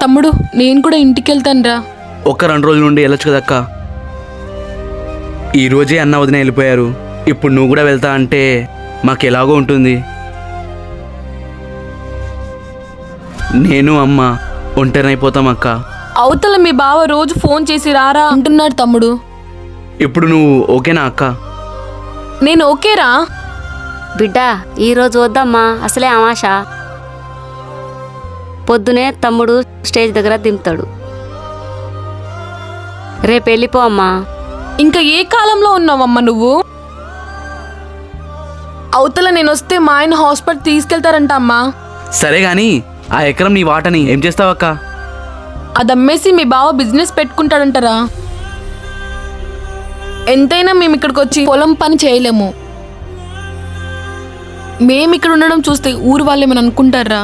తమ్ముడు నేను కూడా ఇంటికి వెళ్తానురా. ఒక్క 2 రోజుల నుండి వెళ్ళొచ్చు కదక్క. ఈరోజే అన్న వదిన వెళ్ళిపోయారు. ఇప్పుడు నువ్వు కూడా వెళ్తా అంటే మాకు ఎలాగో ఉంటుంది. నేను అమ్మ ఒంటరినైపోతాం అక్క. అవతల మీ బావ రోజు ఫోన్ చేసి రారా అంటున్నాడు తమ్ముడు. ఇప్పుడు నువ్వు ఓకేనా అక్క? నేను ఓకేరా. బిడ్డ ఈరోజు వద్దమ్మా, అసలే ఆమాష. పొద్దునే తమ్ముడు స్టేజ్ దగ్గర దింపుతాడు. రేపు వెళ్ళిపో అమ్మా. ఇంకా ఏ కాలంలో ఉన్నావమ్మా నువ్వు? అవతల నేను వస్తే మా ఆయన హాస్పిటల్ తీసుకెళ్తారంట అమ్మా. సరే గాని ఆ ఎకరం నీ వాటని ఏం చేస్తావక్క? అది అమ్మేసి మీ బావ బిజినెస్ పెట్టుకుంటాడంటారా. ఎంతైనా మేము ఇక్కడికి వచ్చి పొలం పని చేయలేము. మేము ఇక్కడ ఉండడం చూస్తే ఊరు వాళ్ళు ఏమని అనుకుంటారా?